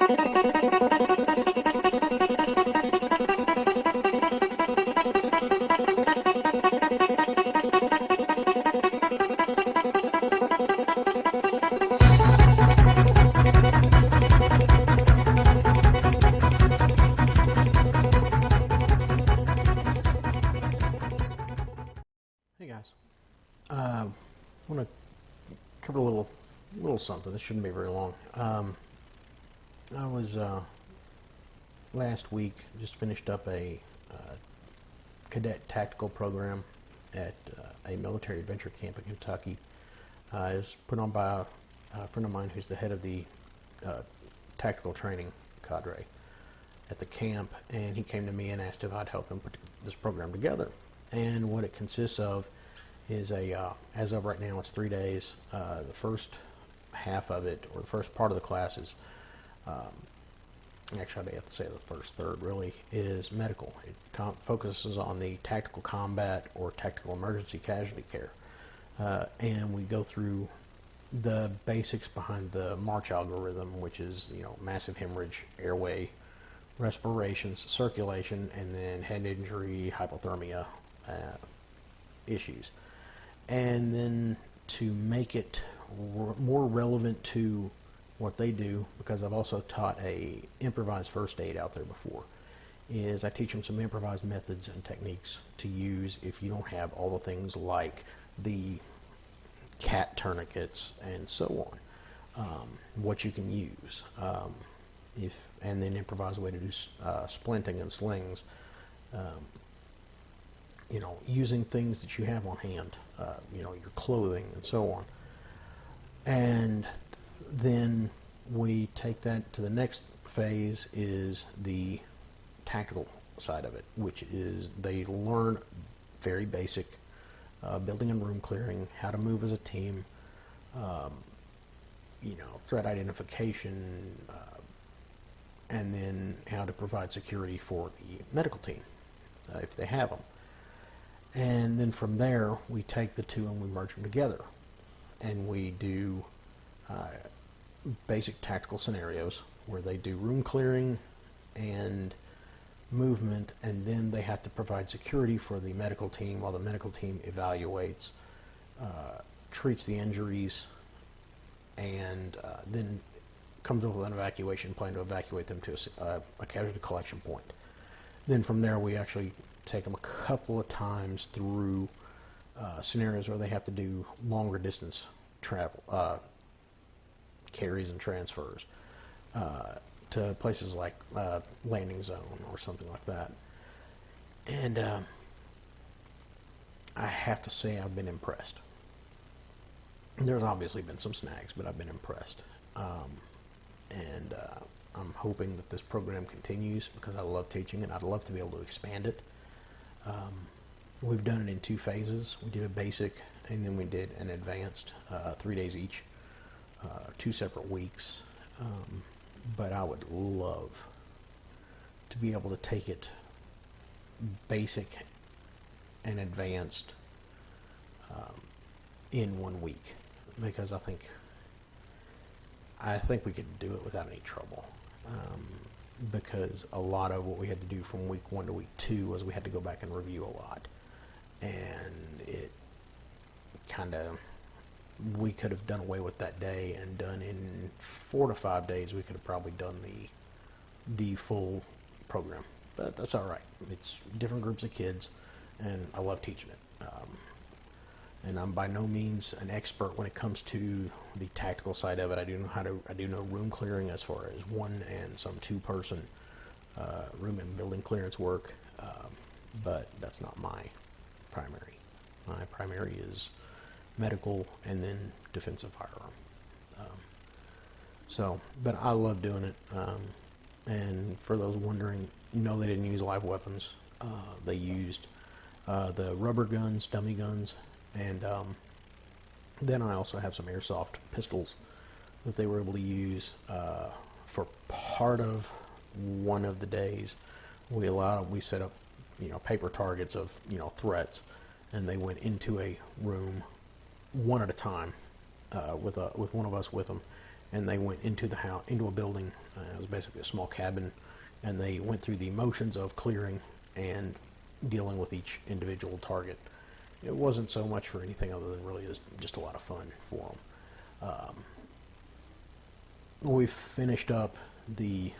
Hey guys, I want to cover a little something. This shouldn't be very long. I was last week just finished up a Cadet Tactical program at a military adventure camp in Kentucky. It was put on by a friend of mine who's the head of the tactical training cadre at the camp, and he came to me and asked if I'd help him put this program together. And what it consists of is as of right now, it's 3 days. The first half of it, or the first part of the class is, actually I have to say the first third really, is medical. It focuses on the tactical combat or tactical emergency casualty care. And we go through the basics behind the March algorithm, which is, massive hemorrhage, airway, respirations, circulation, and then head injury, hypothermia issues. And then to make it more relevant to what they do, because I've also taught a improvised first aid out there before, is I teach them some improvised methods and techniques to use if you don't have all the things like the cat tourniquets and so on, what you can use, and then improvise a way to do splinting and slings, using things that you have on hand, your clothing and so on. And then we take that to the next phase, is the tactical side of it, which is they learn very basic building and room clearing, how to move as a team, threat identification, and then how to provide security for the medical team if they have them. And then from there, we take the two and we merge them together. And we do basic tactical scenarios where they do room clearing and movement, and then they have to provide security for the medical team while the medical team evaluates, treats the injuries, and then comes up with an evacuation plan to evacuate them to a casualty collection point. Then from there, we actually take them a couple of times through scenarios where they have to do longer distance travel, carries and transfers to places like landing zone or something like that. And I have to say I've been impressed. There's obviously been some snags, but I've been impressed. And I'm hoping that this program continues because I love teaching it. I'd love to be able to expand it. We've done it in 2 phases. We did a basic, and then we did an advanced, 3 days each, 2 separate weeks. But I would love to be able to take it basic and advanced in 1 week, because I think we could do it without any trouble. Because a lot of what we had to do from week 1 to week 2 was we had to go back and review a lot, and it we could have done away with that day and done in 4 to 5 days. We could have probably done the full program, but that's all right. It's different groups of kids, and I love teaching it. And I'm by no means an expert when it comes to the tactical side of it. I do know room clearing as far as 1 and some 2 person room and building clearance work, but that's not my primary. My primary is medical and then defensive firearm. But I love doing it. And for those wondering, no, they didn't use live weapons. They used the rubber guns, dummy guns, and then I also have some airsoft pistols that they were able to use for part of one of the days. We set up, paper targets of, threats, and they went into a room one at a time with one of us with them, and they went into the house, into a building. It was basically a small cabin, and they went through the motions of clearing and dealing with each individual target. It wasn't so much for anything other than really just a lot of fun for them. We finished up the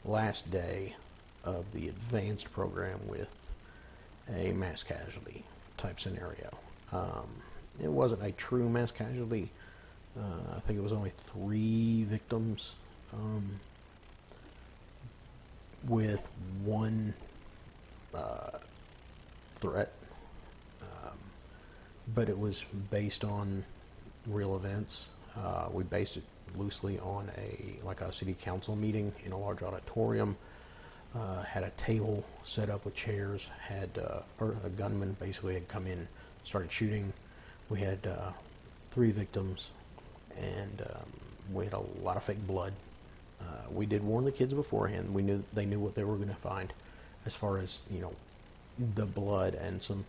last day of the advanced program with a mass casualty type scenario. It wasn't a true mass casualty. I think it was only 3 victims, with 1 threat, but it was based on real events. We based it loosely on a city council meeting in a large auditorium. Had a table set up with chairs. Had a gunman basically had come in, started shooting. We had 3 victims, and we had a lot of fake blood. We did warn the kids beforehand. They knew what they were going to find, as far as the blood and some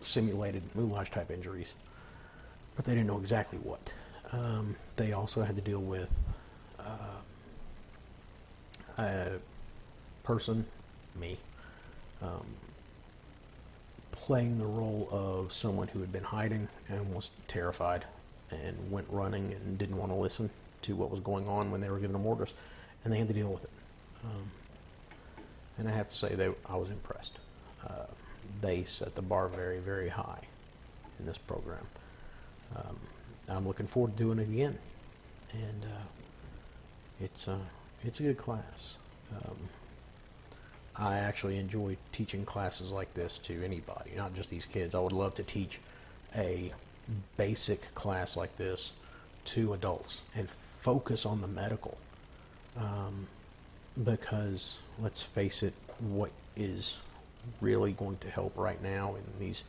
simulated moulage type injuries, but they didn't know exactly what. They also had to deal with a person, me, playing the role of someone who had been hiding and was terrified and went running and didn't want to listen to what was going on when they were giving them orders, and they had to deal with it. And I have to say, I was impressed. They set the bar very, very high in this program. I'm looking forward to doing it again, and it's a good class. I actually enjoy teaching classes like this to anybody, not just these kids. I would love to teach a basic class like this to adults and focus on the medical, because let's face it, what is really going to help right now in these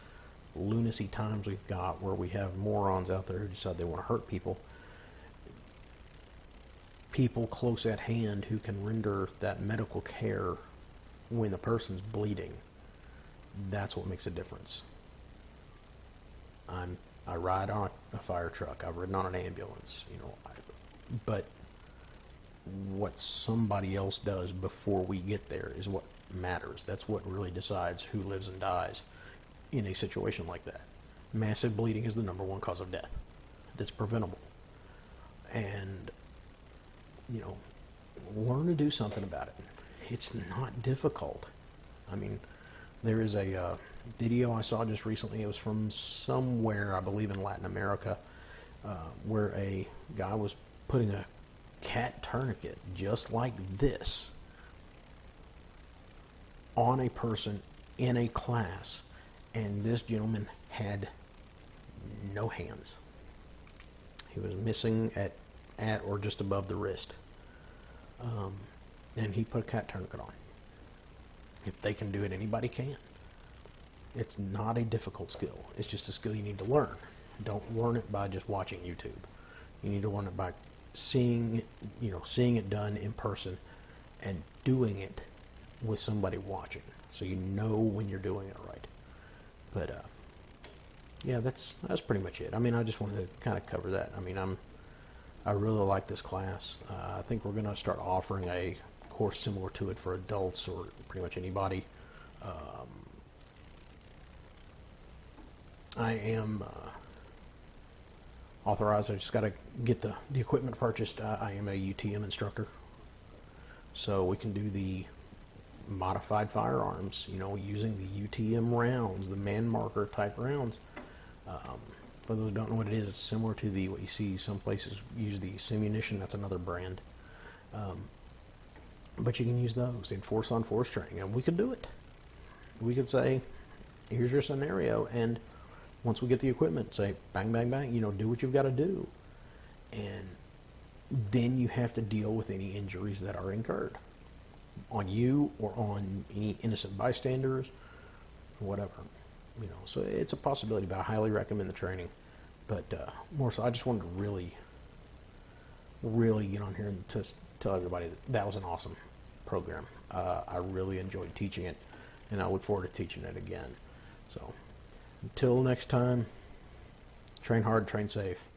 lunacy times we've got, where we have morons out there who decide they want to hurt people close at hand who can render that medical care when the person's bleeding. That's what makes a difference. I ride on a fire truck. I've ridden on an ambulance, but what somebody else does before we get there is what matters. That's what really decides who lives and dies in a situation like that. Massive bleeding is the #1 cause of death that's preventable. And, learn to do something about it. It's not difficult. I mean, there is a video I saw just recently. It was from somewhere, I believe in Latin America, where a guy was putting a cat tourniquet just like this on a person in a class, and this gentleman had no hands. He was missing at or just above the wrist, and he put a cat tourniquet on. If they can do it, anybody can. It's not a difficult skill. It's just a skill you need to learn. Don't learn it by just watching YouTube. You need to learn it by seeing it done in person and doing it with somebody watching, so you know when you're doing it right. But yeah, that's pretty much it. I mean, I just wanted to kind of cover that. I mean, I really like this class. I think we're going to start offering a course similar to it for adults or pretty much anybody. I am authorized. I just got to get the equipment purchased. I am a UTM instructor, so we can do the modified firearms, using the UTM rounds, the man marker type rounds. For those who don't know what it is, it's similar to what you see some places use the Simunition. That's another brand. But you can use those in force-on-force training, and we could do it. We could say, here's your scenario, and once we get the equipment, say, bang, bang, bang, do what you've got to do. And then you have to deal with any injuries that are incurred on you or on any innocent bystanders, or whatever. So it's a possibility, but I highly recommend the training. But more so, I just wanted to really, really get on here and tell everybody that was an awesome program. I really enjoyed teaching it, and I look forward to teaching it again. So until next time, train hard, train safe.